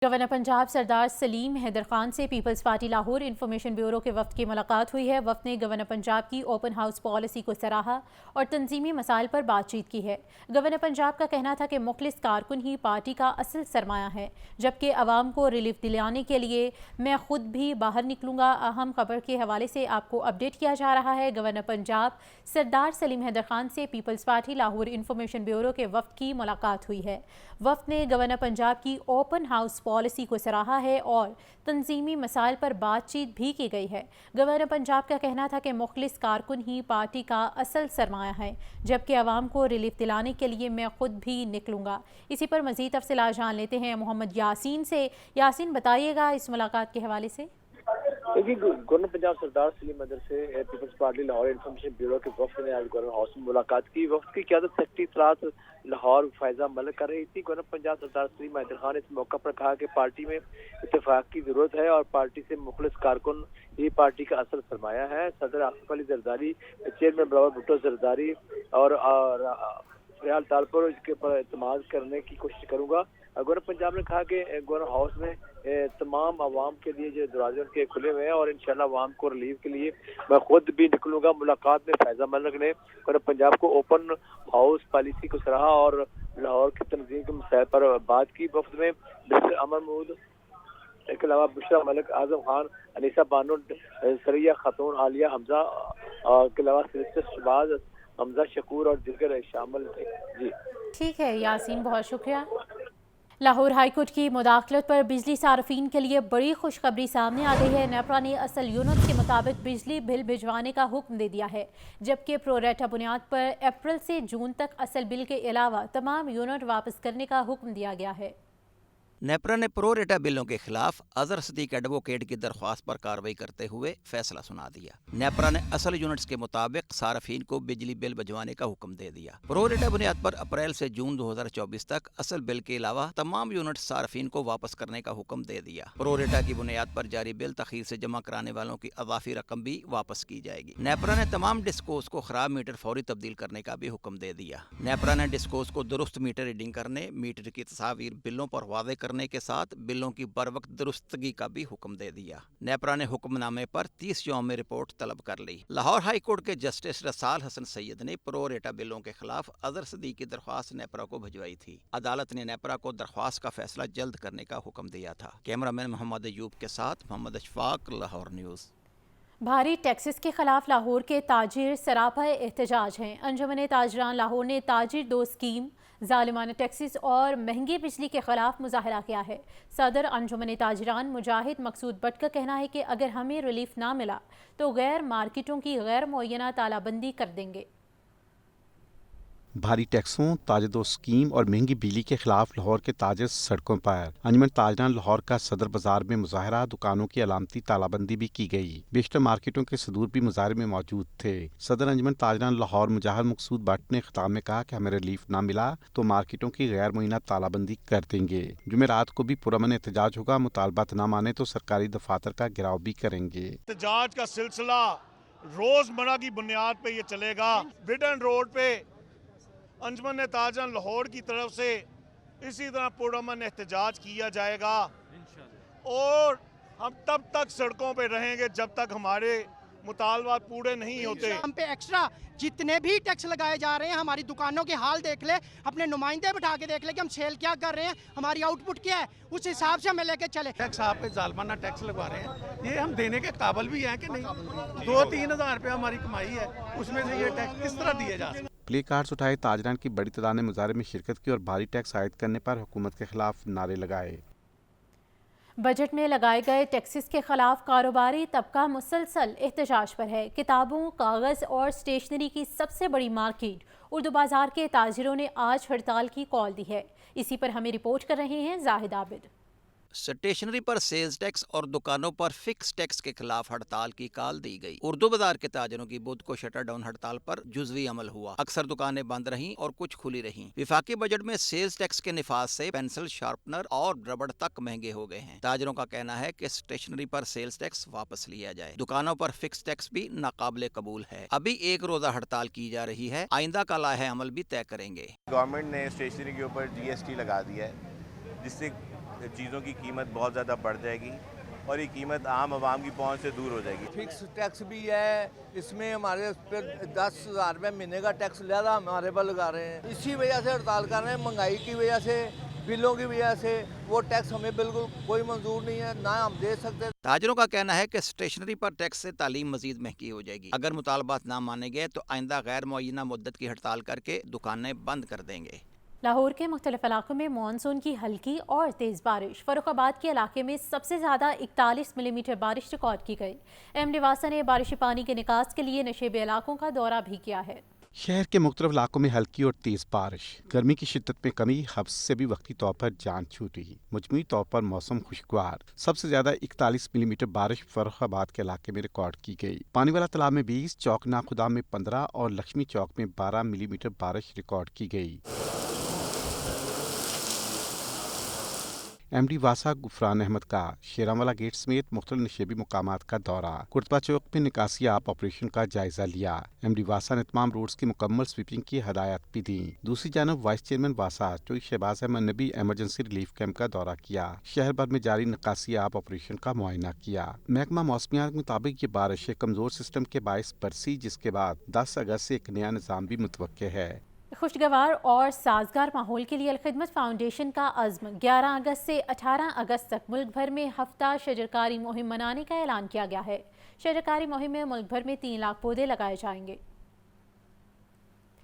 Governor Punjab سردار سلیم حیدر خان سے Peoples Party Lahore information bureau کے وفد کی ملاقات ہوئی ہے۔ وفد نے گورنر پنجاب کی اوپن ہاؤس پالیسی کو سراہا اور تنظیمی مسائل پر بات چیت کی ہے۔ گورنر پنجاب کا کہنا تھا کہ مخلص کارکن ہی پارٹی کا اصل سرمایہ ہے، جبکہ عوام کو ریلیف دلانے کے لیے میں خود بھی باہر نکلوں گا۔ اہم خبر کے حوالے سے آپ کو اپڈیٹ کیا جا رہا ہے۔ گورنر پنجاب سردار سلیم حیدر خان سے پیپلز پارٹی لاہور انفارمیشن بیورو کے وفد کی ملاقات ہوئی ہے۔ وفد نے گورنر پنجاب کی اوپن ہاؤس پالیسی کو سراہا ہے اور تنظیمی مسائل پر بات چیت بھی کی گئی ہے۔ گورنر پنجاب کا کہنا تھا کہ مخلص کارکن ہی پارٹی کا اصل سرمایہ ہے، جبکہ عوام کو ریلیف دلانے کے لیے میں خود بھی نکلوں گا۔ اسی پر مزید تفصیلات جان لیتے ہیں محمد یاسین سے۔ یاسین، بتائیے گا اس ملاقات کے حوالے سے۔ گورنر پنجاب سردار سلیم حیدر سے پیپلز پارٹی لاہور انفارمیشن بیورو کے وفد نے آج گورنر ہاؤس میں ملاقات کی۔ وفد کی قیادت سیکرٹری اطلاعات لاہور فائزہ ملک کر رہی تھی۔ گورنر پنجاب سردار سلیم حیدر خان نے اس موقع پر کہا کہ پارٹی میں اتفاق کی ضرورت ہے اور پارٹی سے مخلص کارکن ہی پارٹی کا اصل سرمایہ ہے۔ صدر آصف علی زرداری، چیئرمین بلاول بھٹو زرداری اور فریال تالپور اس کے پر اعتماد کرنے کی کوشش کروں گا۔ گورنر پنجاب نے کہا کہ گورنر ہاؤس میں تمام عوام کے لیے جو دروازے ان کے کھلے ہوئے ہیں اور انشاءاللہ عوام کو ریلیف کے لیے میں خود بھی نکلوں گا۔ ملاقات میں فائزہ ملک نے گورنر پنجاب کو اوپن ہاؤس پالیسی کو سراہا اور لاہور کی تنظیم کے مسائل پر بات کی۔ وفد میں ڈاکٹر امر محمود کے علاوہ بشرا ملک، اعظم خان، انیسہ بانو، سریہ خاتون، عالیہ حمزہ کے علاوہ سلسلہ شہباز، حمزہ شکور اور دیگر شامل تھے۔ جی ٹھیک ہے یاسین، بہت شکریہ۔ لاہور ہائی کورٹ کی مداخلت پر بجلی صارفین کے لیے بڑی خوشخبری سامنے آ گئی ہے۔ نیپرا نے اصل یونٹ کے مطابق بجلی بل بھجوانے کا حکم دے دیا ہے، جبکہ پرو ریٹا بنیاد پر اپریل سے جون تک اصل بل کے علاوہ تمام یونٹ واپس کرنے کا حکم دیا گیا ہے۔ نیپرا نے پرو ریٹا بلوں کے خلاف اظہر صدیق ایڈووکیٹ کی درخواست پر کارروائی کرتے ہوئے فیصلہ سنا دیا۔ نیپرا نے اصل یونٹس کے مطابق صارفین کو بجلی بل بھجوانے کا حکم دے دیا۔ پرو ریٹا بنیاد پر اپریل سے جون 2024 تک اصل بل کے علاوہ تمام یونٹس صارفین کو واپس کرنے کا حکم دے دیا۔ پرو ریٹا کی بنیاد پر جاری بل تاخیر سے جمع کرانے والوں کی اضافی رقم بھی واپس کی جائے گی۔ نیپرا نے تمام ڈسکوز کو خراب میٹر فوری تبدیل کرنے کا بھی حکم دے دیا۔ نیپرا نے ڈسکوز کو درست میٹر ریڈنگ کرنے، میٹر کی تصاویر بلوں پر واضح کرنے کے ساتھ بلوں کی بر وقت درستگی کا بھی حکم دے دیا۔ نیپرا نے حکم نامے پر 30 یوم میں رپورٹ طلب کر لی۔ لاہور ہائی کورٹ کے جسٹس رسال حسن سید نے پرو ریٹا بلوں کے خلاف اظہر صدیق کی درخواست نیپرا کو بھجوائی تھی۔ عدالت نے نیپرا کو درخواست کا فیصلہ جلد کرنے کا حکم دیا تھا۔ کیمرہ مین محمد ایوب کے ساتھ محمد اشفاق، لاہور نیوز۔ بھاری ٹیکسز کے خلاف لاہور کے تاجر سراپا احتجاج ہیں۔ انجمن تاجران لاہور نے تاجر دو اسکیم، ظالمانہ ٹیکسز اور مہنگی بجلی کے خلاف مظاہرہ کیا ہے۔ صدر انجمن تاجران مجاہد مقصود بٹ کا کہنا ہے کہ اگر ہمیں ریلیف نہ ملا تو غیر مارکیٹوں کی غیر معینہ تالہ بندی کر دیں گے۔ بھاری ٹیکسوں، تاجر دو اسکیم اور مہنگی بجلی کے خلاف لاہور کے تاجر سڑکوں پر۔ انجمن تاجران لاہور کا صدر بازار میں مظاہرہ، دکانوں کی علامتی تالہ بندی بھی کی گئی۔ بیشتر مارکیٹوں کے صدور بھی مظاہرے میں موجود تھے۔ صدر انجمن تاجران لاہور مجاہد مقصود بٹ نے خطاب میں کہا کہ ہمیں ریلیف نہ ملا تو مارکیٹوں کی غیر معینہ تالہ بندی کر دیں گے۔ جمعرات کو بھی پرامن احتجاج ہوگا، مطالبات نہ مانے تو سرکاری دفاتر کا گھیراؤ بھی کریں گے۔ احتجاج کا سلسلہ روزمرہ کی بنیاد پہ یہ چلے گا۔ بڈن روڈ پہ انجمن تاجران لاہور کی طرف سے اسی طرح پرامن احتجاج کیا جائے گا اور ہم تب تک سڑکوں پہ رہیں گے جب تک ہمارے مطالبات پورے نہیں ہوتے۔ ہم پہ ایکسٹرا جتنے بھی ٹیکس لگائے جا رہے ہیں، ہماری دکانوں کے حال دیکھ لے، اپنے نمائندے بٹھا کے دیکھ لے کہ ہم سیل کیا کر رہے ہیں، ہماری آؤٹ پٹ کیا ہے، اس حساب سے ہمیں لے کے چلے۔ ٹیکس آپ پہ ظالمانہ ٹیکس لگوا رہے ہیں، یہ ہم دینے کے قابل بھی ہیں کہ نہیں؟ 2-3 ہزار روپے ہماری کمائی ہے، اس میں سے یہ ٹیکس کس طرح دیے جا سکتے؟ پلے کارڈز اٹھائے، تاجران کی بڑی تعداد نے مظاہرے میں شرکت کی اور بھاری ٹیکس عائد کرنے پر حکومت کے خلاف نعرے لگائے۔ بجٹ میں لگائے گئے ٹیکسز کے خلاف کاروباری طبقہ مسلسل احتجاج پر ہے۔ کتابوں، کاغذ اور اسٹیشنری کی سب سے بڑی مارکیٹ اردو بازار کے تاجروں نے آج ہڑتال کی کال دی ہے۔ اسی پر ہمیں رپورٹ کر رہے ہیں زاہد عابد۔ اسٹیشنری پر سیلز ٹیکس اور دکانوں پر فکس ٹیکس کے خلاف ہڑتال کی کال دی گئی۔ اردو بازار کے تاجروں کی بدھ کو شٹر ڈاؤن ہڑتال پر جزوی عمل ہوا۔ اکثر دکانیں بند رہیں اور کچھ کھلی رہیں۔ وفاقی بجٹ میں سیلز ٹیکس کے نفاذ سے پینسل، شارپنر اور ربڑ تک مہنگے ہو گئے ہیں۔ تاجروں کا کہنا ہے کہ اسٹیشنری پر سیلز ٹیکس واپس لیا جائے۔ دکانوں پر فکس ٹیکس بھی ناقابل قبول ہے۔ ابھی ایک روزہ ہڑتال کی جا رہی ہے، آئندہ کا لائحہ عمل بھی طے کریں گے۔ گورنمنٹ نے اسٹیشنری کے اوپر GST لگا دیا ہے، جس سے چیزوں کی قیمت بہت زیادہ بڑھ جائے گی اور یہ قیمت عام عوام کی پہنچ سے دور ہو جائے گی. فکس ٹیکس بھی ہے اس میں، ہمارے پہ 10,000 روپے مہینے کا ٹیکس زیادہ ہمارے پر لگا رہے ہیں. اسی وجہ سے ہڑتال کر رہے ہیں، مہنگائی کی وجہ سے، بلوں کی وجہ سے. وہ ٹیکس ہمیں بالکل کوئی منظور نہیں ہے، نہ ہم دے سکتے. تاجروں کا کہنا ہے کہ اسٹیشنری پر ٹیکس سے تعلیم مزید مہنگی ہو جائے گی. اگر مطالبات نہ مانے گئے تو آئندہ غیر معینہ مدت کی ہڑتال کر کے دکانیں بند کر دیں گے. لاہور کے مختلف علاقوں میں مانسون کی ہلکی اور تیز بارش. فاروق آباد کے علاقے میں سب سے زیادہ 41 ملی میٹر بارش ریکارڈ کی گئی. ایم ڈی واسا نے بارشی پانی کے نکاس کے لیے نشیب علاقوں کا دورہ بھی کیا ہے. شہر کے مختلف علاقوں میں ہلکی اور تیز بارش. گرمی کی شدت میں کمی، حبس سے بھی وقتی طور پر جان چھوٹی. مجموعی طور پر موسم خوشگوار. سب سے زیادہ 41 ملی میٹر بارش فاروق آباد کے علاقے میں ریکارڈ کی گئی. پانی والا تالاب میں 20، چوک ناخدا میں 15 اور لکشمی چوک میں 12 ملی میٹر بارش ریکارڈ کی گئی. ایم ڈی واسا غفران احمد کا شیرانوالا گیٹ سمیت مختلف نشیبی مقامات کا دورہ. کرتبہ چوک میں نکاسی آب آپریشن کا جائزہ لیا. ایم ڈی واسا نے تمام روڈز کی مکمل سویپنگ کی ہدایات بھی دیں. دوسری جانب وائس چیئرمین واسا چوئی شہباز احمد نے بھی ایمرجنسی ریلیف کیمپ کا دورہ کیا. شہر بھر میں جاری نکاسی آب آپریشن کا معائنہ کیا. محکمہ موسمیات کے مطابق یہ بارش ایک کمزور سسٹم کے باعث برسی، جس کے بعد 10 اگست سے ایک نیا نظام بھی متوقع ہے. خوشگوار اور سازگار ماحول کے لیے الخدمت فاؤنڈیشن کا عزم. 11 اگست سے 18 اگست تک ملک بھر میں ہفتہ شجرکاری مہم منانے کا اعلان کیا گیا ہے. شجرکاری مہم میں ملک بھر میں 3 لاکھ پودے لگائے جائیں گے.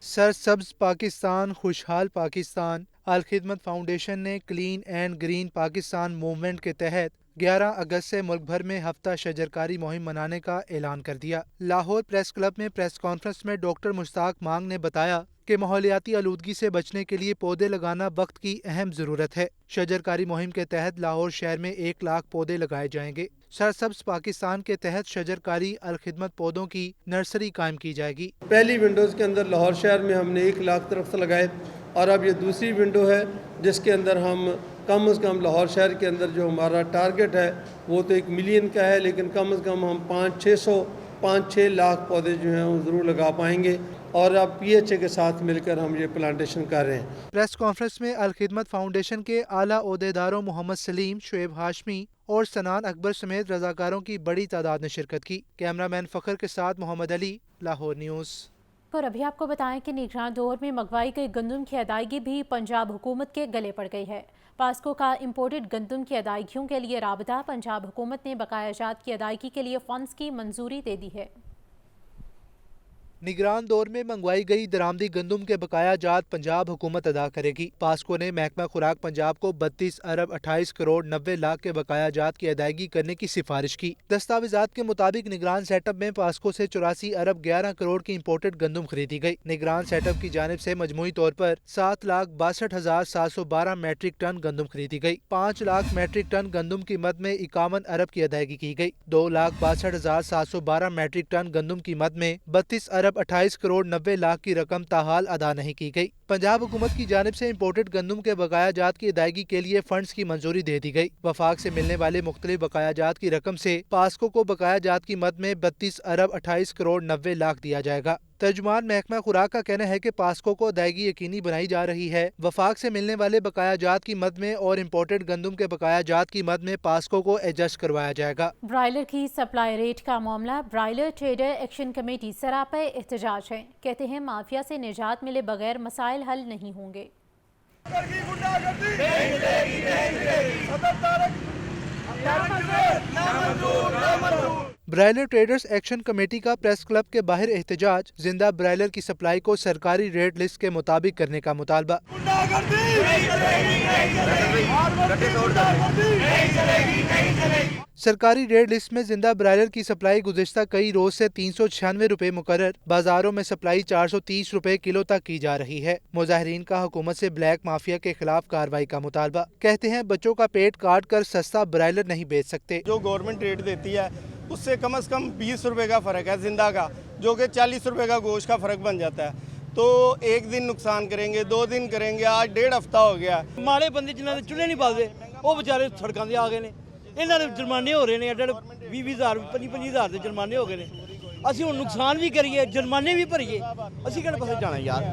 سرسبز پاکستان خوشحال پاکستان الخدمت فاؤنڈیشن نے clean and green Pakistan movement کے تحت 11 اگست سے ملک بھر میں ہفتہ شجرکاری مہم منانے کا اعلان کر دیا. لاہور پریس کلب میں پریس کانفرنس میں ڈاکٹر مشتاق مانگ نے بتایا کہ ماحولیاتی آلودگی سے بچنے کے لیے پودے لگانا وقت کی اہم ضرورت ہے. شجرکاری مہم کے تحت لاہور شہر میں 1 لاکھ پودے لگائے جائیں گے. سرسبز پاکستان کے تحت شجرکاری الخدمت پودوں کی نرسری قائم کی جائے گی. پہلی ونڈوز کے اندر لاہور شہر میں ہم نے 1 لاکھ درخت لگائے اور اب یہ دوسری ونڈو ہے جس کے اندر ہم کم از کم لاہور شہر کے اندر جو ہمارا ٹارگٹ ہے وہ تو 1 ملین کا ہے، لیکن کم از کم ہم 5-6 لاکھ پودے جو ہیں وہ ضرور لگا پائیں گے اور اب پی ایچ اے کے ساتھ مل کر ہم یہ پلانٹیشن کر رہے ہیں. پریس کانفرنس میں الخدمت فاؤنڈیشن کے اعلیٰ عہدیداروں محمد سلیم، شعیب ہاشمی اور سنان اکبر سمیت رضاکاروں کی بڑی تعداد نے شرکت کی. کیمرہ مین فخر کے ساتھ محمد علی، لاہور نیوز. اور ابھی آپ کو بتائیں کہ نگران دور میں منگوائی گئی گندم کی ادائیگی بھی پنجاب حکومت کے گلے پڑ گئی ہے. پاسکو کا امپورٹڈ گندم کی ادائیگیوں کے لیے رابطہ. پنجاب حکومت نے بقایا جات کی ادائیگی کے لیے فنڈز کی منظوری دے دی ہے. نگران دور میں منگوائی گئی درآمدی گندم کے بقایا جات پنجاب حکومت ادا کرے گی. پاسکو نے محکمہ خوراک پنجاب کو 32 ارب 28 کروڑ 90 لاکھ کے بقایا جات کی ادائیگی کرنے کی سفارش کی. دستاویزات کے مطابق نگران سیٹ اپ میں پاسکو سے 84 ارب 11 کروڑ کی امپورٹڈ گندم خریدی گئی. نگران سیٹ اپ کی جانب سے مجموعی طور پر 7,62,712 میٹرک ٹن گندم خریدی گئی. 5 لاکھ میٹرک ٹن گندم کی مد میں 51 ارب کی ادائیگی کی گئی. 2,62,712 میٹرک ٹن گندم کی مد میں 32 ارب 28 کروڑ 90 لاکھ کی رقم تاحال ادا نہیں کی گئی. پنجاب حکومت کی جانب سے امپورٹڈ گندم کے بقایا جات کی ادائیگی کے لیے فنڈز کی منظوری دے دی گئی. وفاق سے ملنے والے مختلف بقایا جات کی رقم سے پاسکو کو بقایا جات کی مد میں 32 ارب 28 کروڑ 90 لاکھ دیا جائے گا. ترجمان محکمہ خوراک کا کہنا ہے کہ پاسکو کو ادائیگی یقینی بنائی جا رہی ہے. وفاق سے ملنے والے بقایا جات کی مد میں اور امپورٹڈ گندم کے بقایا جات کی مد میں پاسکو کو ایڈجسٹ کروایا جائے گا. برائلر کی سپلائی ریٹ کا معاملہ. برائلر ٹریڈر ایکشن کمیٹی سراپے احتجاج ہے. کہتے ہیں مافیا سے نجات ملے بغیر مسائل حل نہیں ہوں گے. برائلر ٹریڈرز ایکشن کمیٹی کا پریس کلب کے باہر احتجاج. زندہ برائلر کی سپلائی کو سرکاری ریٹ لسٹ کے مطابق کرنے کا مطالبہ. سرکاری ریٹ لسٹ میں زندہ برائلر کی سپلائی گزشتہ کئی روز سے 396 روپے مقرر. بازاروں میں سپلائی 430 روپے کلو تک کی جا رہی ہے. مظاہرین کا حکومت سے بلیک مافیا کے خلاف کارروائی کا مطالبہ. کہتے ہیں بچوں کا پیٹ کاٹ کر سستا برائلر نہیں بیچ سکتے. جو گورنمنٹ ریٹ دیتی ہے اس سے کم از کم 20 روپے کا فرق ہے زندہ کا، جو کہ 40 روپے کا گوشت کا فرق بن جاتا ہے. تو ایک دن نقصان کریں گے، 2 دن کریں گے، آج 1.5 ہفتہ ہو گیا. ماڑے بندے جنہوں نے چولہے نہیں پالتے وہ بیچارے سڑکوں سے آ گئے نے. یہاں کے جرمانے ہو رہے ہیں 20,000 25,000 کے جرمانے ہو گئے ہیں. ਅਸੀਂ ਹੁਣ ਨੁਕਸਾਨ ਵੀ ਕਰੀਏ, ਜੁਰਮਾਨੇ ਵੀ ਭਰੀਏ, ਅਸੀਂ ਕਿਹੜੇ ਪਾਸੇ ਜਾਣਾ ਯਾਰ।